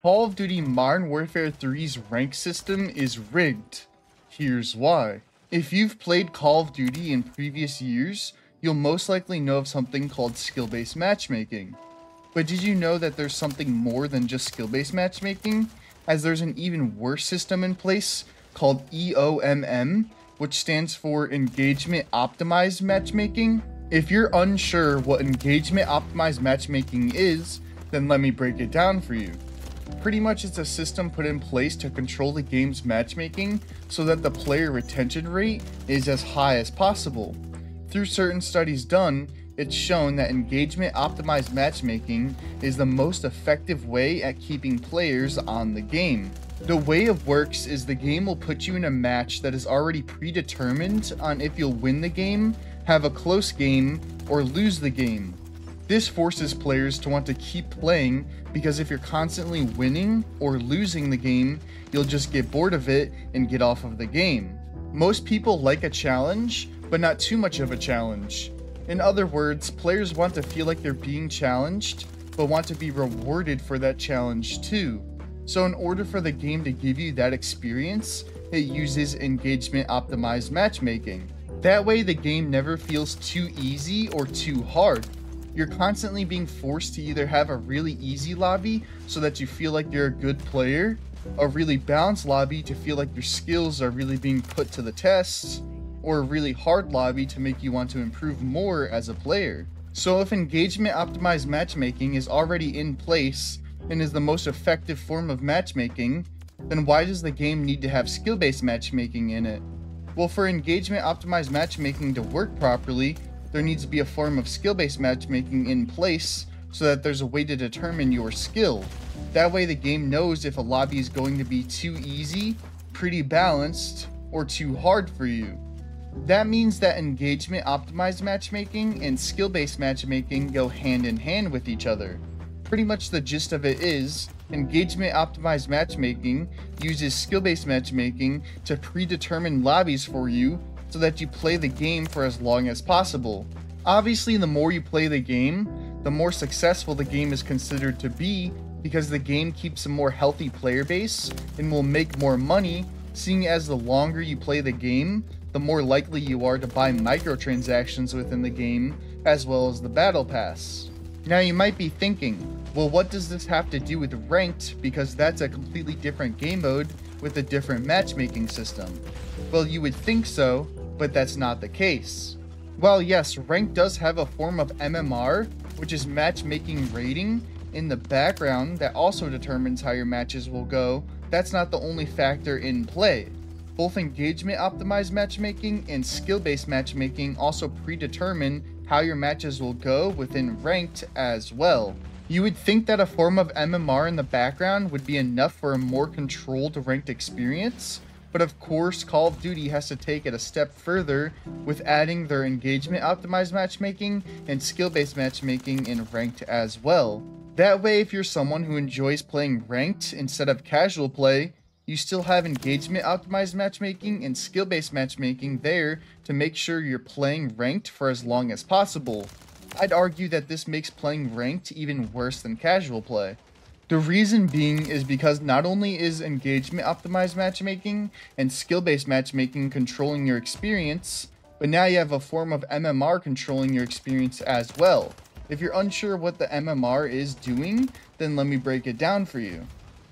Call of Duty Modern Warfare 3's rank system is rigged. Here's why. If you've played Call of Duty in previous years, you'll most likely know of something called skill-based matchmaking. But did you know that there's something more than just skill-based matchmaking, as there's an even worse system in place called EOMM, which stands for Engagement Optimized Matchmaking? If you're unsure what Engagement Optimized Matchmaking is, then let me break it down for you. Pretty much it's a system put in place to control the game's matchmaking so that the player retention rate is as high as possible. Through certain studies done, it's shown that engagement optimized matchmaking is the most effective way at keeping players on the game. The way it works is the game will put you in a match that is already predetermined on if you'll win the game, have a close game, or lose the game. This forces players to want to keep playing because if you're constantly winning or losing the game, you'll just get bored of it and get off of the game. Most people like a challenge, but not too much of a challenge. In other words, players want to feel like they're being challenged, but want to be rewarded for that challenge too. So in order for the game to give you that experience, it uses engagement optimized matchmaking. That way the game never feels too easy or too hard. You're constantly being forced to either have a really easy lobby so that you feel like you're a good player, a really balanced lobby to feel like your skills are really being put to the test, or a really hard lobby to make you want to improve more as a player. So if engagement optimized matchmaking is already in place and is the most effective form of matchmaking, then why does the game need to have skill-based matchmaking in it? Well, for engagement optimized matchmaking to work properly, there needs to be a form of skill-based matchmaking in place so that there's a way to determine your skill. That way the game knows if a lobby is going to be too easy, pretty balanced, or too hard for you. That means that engagement optimized matchmaking and skill-based matchmaking go hand in hand with each other. Pretty much the gist of it is, engagement optimized matchmaking uses skill-based matchmaking to predetermine lobbies for you so that you play the game for as long as possible. Obviously, the more you play the game, the more successful the game is considered to be because the game keeps a more healthy player base and will make more money, seeing as the longer you play the game, the more likely you are to buy microtransactions within the game, as well as the battle pass. Now you might be thinking, well, what does this have to do with ranked, because that's a completely different game mode with a different matchmaking system? Well, you would think so, but that's not the case. While yes, ranked does have a form of MMR, which is matchmaking rating, in the background that also determines how your matches will go, that's not the only factor in play. Both engagement optimized matchmaking and skill-based matchmaking also predetermine how your matches will go within ranked as well. You would think that a form of MMR in the background would be enough for a more controlled ranked experience, but of course Call of Duty has to take it a step further with adding their engagement optimized matchmaking and skill-based matchmaking in ranked as well. That way, if you're someone who enjoys playing ranked instead of casual play, you still have engagement optimized matchmaking and skill-based matchmaking there to make sure you're playing ranked for as long as possible. I'd argue that this makes playing ranked even worse than casual play. The reason being is because not only is engagement optimized matchmaking and skill-based matchmaking controlling your experience, but now you have a form of MMR controlling your experience as well. If you're unsure what the MMR is doing, then let me break it down for you.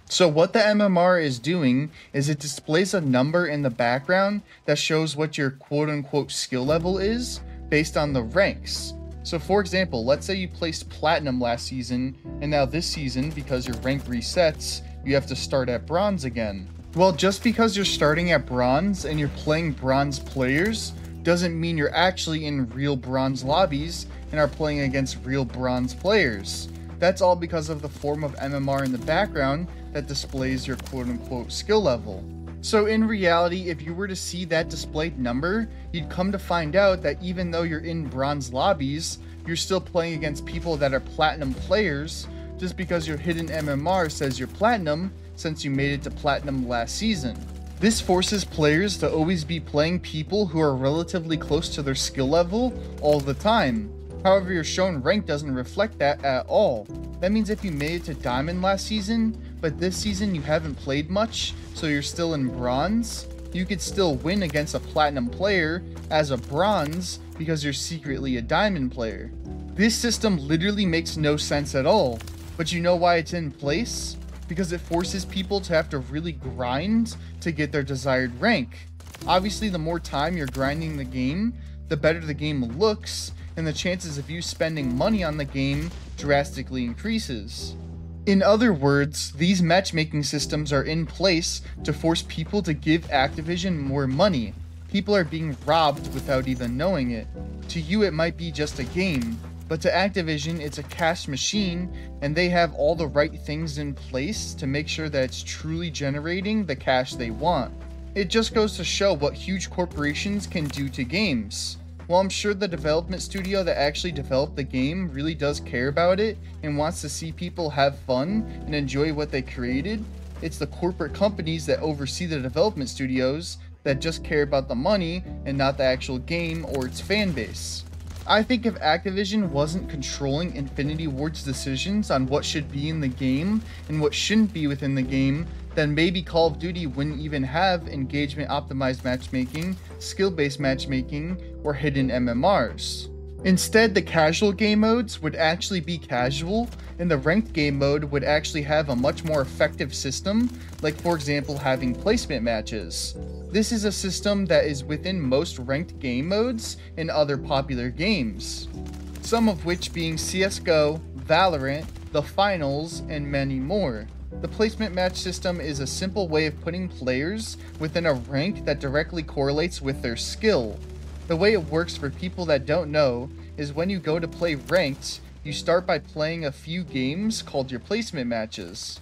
So what the MMR is doing is it displays a number in the background that shows what your quote-unquote skill level is based on the ranks. So for example, let's say you placed Platinum last season, and now this season, because your rank resets, you have to start at Bronze again. Well, just because you're starting at Bronze and you're playing Bronze players, doesn't mean you're actually in real Bronze lobbies and are playing against real Bronze players. That's all because of the form of MMR in the background that displays your quote-unquote skill level. So in reality, if you were to see that displayed number, you'd come to find out that even though you're in Bronze lobbies, you're still playing against people that are Platinum players, just because your hidden MMR says you're Platinum since you made it to Platinum last season. This forces players to always be playing people who are relatively close to their skill level all the time. However, your shown rank doesn't reflect that at all. That means if you made it to Diamond last season, but this season you haven't played much, so you're still in bronze, you could still win against a platinum player as a bronze because you're secretly a diamond player. This system literally makes no sense at all, but you know why it's in place? Because it forces people to have to really grind to get their desired rank. Obviously, the more time you're grinding the game, the better the game looks, and the chances of you spending money on the game drastically increases. In other words, these matchmaking systems are in place to force people to give Activision more money. People are being robbed without even knowing it. To you, it might be just a game, but to Activision, it's a cash machine, and they have all the right things in place to make sure that it's truly generating the cash they want. It just goes to show what huge corporations can do to games. While I'm sure the development studio that actually developed the game really does care about it and wants to see people have fun and enjoy what they created, it's the corporate companies that oversee the development studios that just care about the money and not the actual game or its fan base. I think if Activision wasn't controlling Infinity Ward's decisions on what should be in the game and what shouldn't be within the game, then maybe Call of Duty wouldn't even have engagement optimized matchmaking, skill-based matchmaking, or hidden MMRs. Instead, the casual game modes would actually be casual, and the ranked game mode would actually have a much more effective system, like for example having placement matches. This is a system that is within most ranked game modes in other popular games, some of which being CSGO, Valorant, the Finals, and many more. The placement match system is a simple way of putting players within a rank that directly correlates with their skill. The way it works for people that don't know is when you go to play ranked, you start by playing a few games called your placement matches.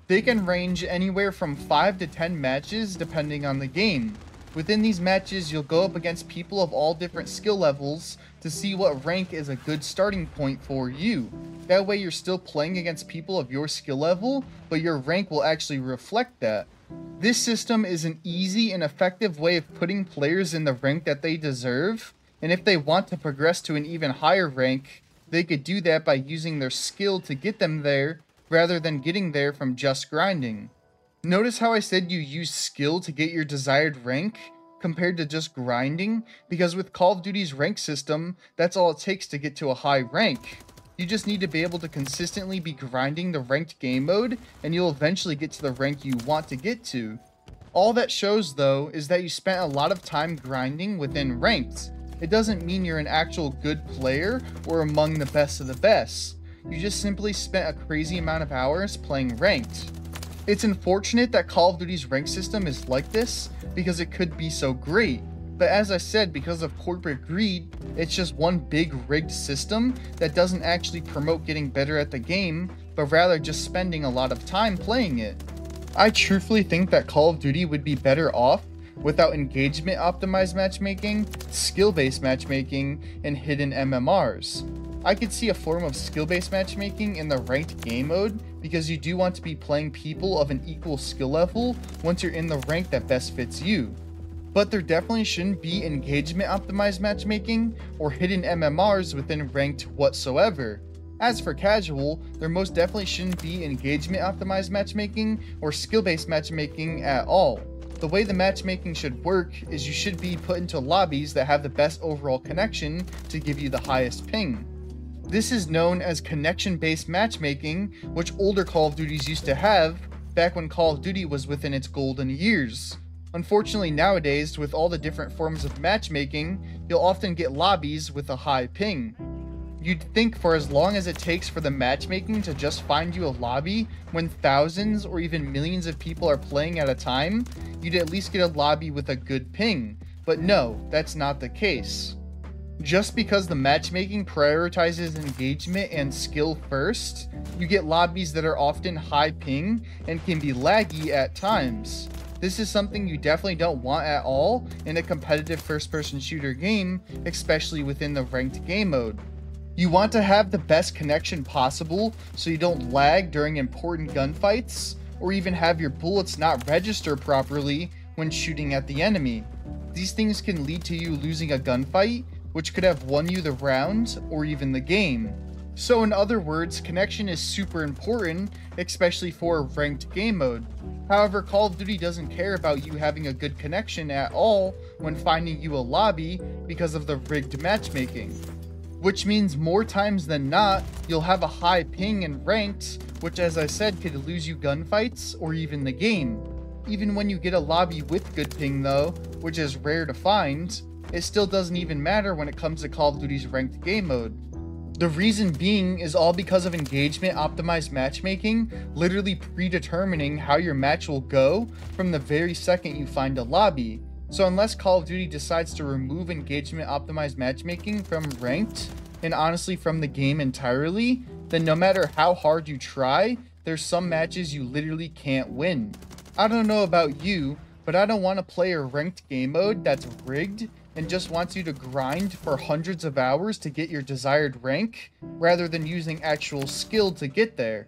They can range anywhere from 5 to 10 matches depending on the game. Within these matches, you'll go up against people of all different skill levels to see what rank is a good starting point for you. That way you're still playing against people of your skill level, but your rank will actually reflect that. This system is an easy and effective way of putting players in the rank that they deserve, and if they want to progress to an even higher rank, they could do that by using their skill to get them there, rather than getting there from just grinding. Notice how I said you use skill to get your desired rank, compared to just grinding, because with Call of Duty's rank system, that's all it takes to get to a high rank. You just need to be able to consistently be grinding the ranked game mode, and you'll eventually get to the rank you want to get to. All that shows though is that you spent a lot of time grinding within ranked. It doesn't mean you're an actual good player or among the best of the best. You just simply spent a crazy amount of hours playing ranked. It's unfortunate that Call of Duty's rank system is like this, because it could be so great. But as I said, because of corporate greed, it's just one big rigged system that doesn't actually promote getting better at the game, but rather just spending a lot of time playing it. I truthfully think that Call of Duty would be better off without engagement optimized matchmaking, skill-based matchmaking, and hidden MMRs. I could see a form of skill-based matchmaking in the ranked game mode, because you do want to be playing people of an equal skill level once you're in the rank that best fits you. But there definitely shouldn't be engagement optimized matchmaking or hidden MMRs within ranked whatsoever. As for casual, there most definitely shouldn't be engagement optimized matchmaking or skill-based matchmaking at all. The way the matchmaking should work is you should be put into lobbies that have the best overall connection to give you the highest ping. This is known as connection-based matchmaking, which older Call of Duties used to have back when Call of Duty was within its golden years. Unfortunately nowadays, with all the different forms of matchmaking, you'll often get lobbies with a high ping. You'd think for as long as it takes for the matchmaking to just find you a lobby when thousands or even millions of people are playing at a time, you'd at least get a lobby with a good ping. But no, that's not the case. Just because the matchmaking prioritizes engagement and skill first, you get lobbies that are often high ping and can be laggy at times. This is something you definitely don't want at all in a competitive first-person shooter game, especially within the ranked game mode. You want to have the best connection possible so you don't lag during important gunfights, or even have your bullets not register properly when shooting at the enemy. These things can lead to you losing a gunfight, which could have won you the round or even the game. So in other words, connection is super important, especially for ranked game mode. However, Call of Duty doesn't care about you having a good connection at all when finding you a lobby because of the rigged matchmaking. Which means more times than not, you'll have a high ping in ranked, which as I said could lose you gunfights or even the game. Even when you get a lobby with good ping though, which is rare to find, it still doesn't even matter when it comes to Call of Duty's ranked game mode. The reason being is all because of engagement optimized matchmaking, literally predetermining how your match will go from the very second you find a lobby. So unless Call of Duty decides to remove engagement optimized matchmaking from ranked, and honestly from the game entirely, then no matter how hard you try, there's some matches you literally can't win. I don't know about you, but I don't want to play a ranked game mode that's rigged and just wants you to grind for hundreds of hours to get your desired rank, rather than using actual skill to get there.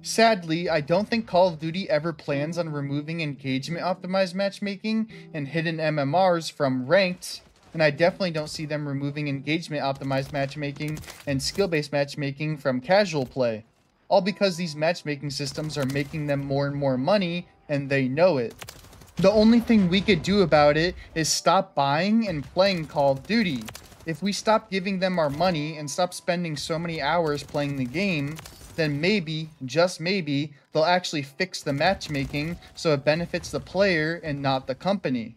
Sadly, I don't think Call of Duty ever plans on removing engagement optimized matchmaking and hidden MMRs from ranked, and I definitely don't see them removing engagement optimized matchmaking and skill-based matchmaking from casual play. All because these matchmaking systems are making them more and more money, and they know it. The only thing we could do about it is stop buying and playing Call of Duty. If we stop giving them our money and stop spending so many hours playing the game, then maybe, just maybe, they'll actually fix the matchmaking so it benefits the player and not the company.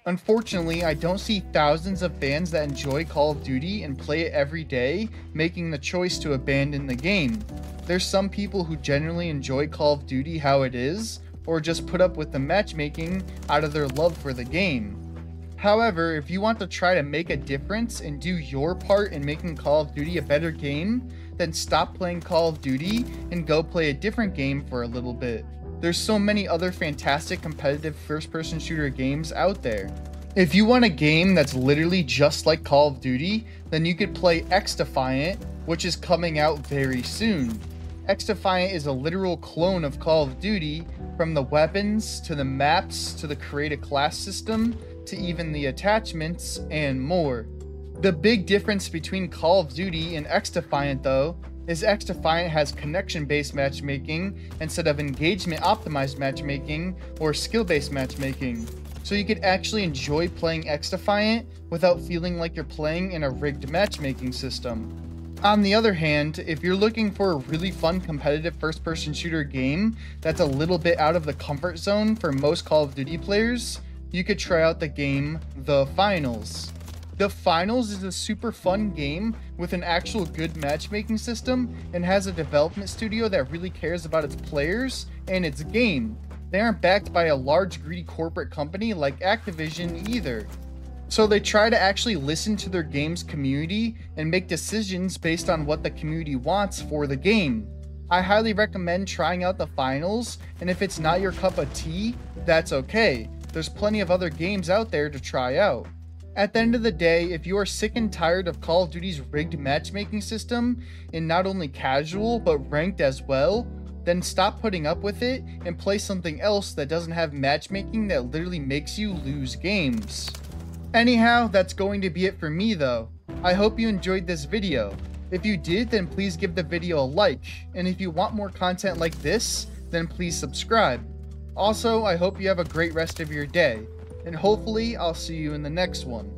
Unfortunately, I don't see thousands of fans that enjoy Call of Duty and play it every day making the choice to abandon the game. There's some people who genuinely enjoy Call of Duty how it is, or just put up with the matchmaking out of their love for the game. However, if you want to try to make a difference and do your part in making Call of Duty a better game, then stop playing Call of Duty and go play a different game for a little bit. There's so many other fantastic competitive first-person shooter games out there. If you want a game that's literally just like Call of Duty, then you could play XDefiant, which is coming out very soon. XDefiant is a literal clone of Call of Duty, from the weapons, to the maps, to the create a class system, to even the attachments, and more. The big difference between Call of Duty and XDefiant though, is XDefiant has connection-based matchmaking instead of engagement-optimized matchmaking or skill-based matchmaking. So you could actually enjoy playing XDefiant without feeling like you're playing in a rigged matchmaking system. On the other hand, if you're looking for a really fun competitive first-person shooter game that's a little bit out of the comfort zone for most Call of Duty players, you could try out the game The Finals. The Finals is a super fun game with an actual good matchmaking system and has a development studio that really cares about its players and its game. They aren't backed by a large greedy corporate company like Activision either. So they try to actually listen to their game's community and make decisions based on what the community wants for the game. I highly recommend trying out The Finals, and if it's not your cup of tea, that's okay. There's plenty of other games out there to try out. At the end of the day, if you are sick and tired of Call of Duty's rigged matchmaking system, in not only casual but ranked as well, then stop putting up with it and play something else that doesn't have matchmaking that literally makes you lose games. Anyhow, that's going to be it for me though. I hope you enjoyed this video. If you did, then please give the video a like, and if you want more content like this, then please subscribe. Also, I hope you have a great rest of your day, and hopefully I'll see you in the next one.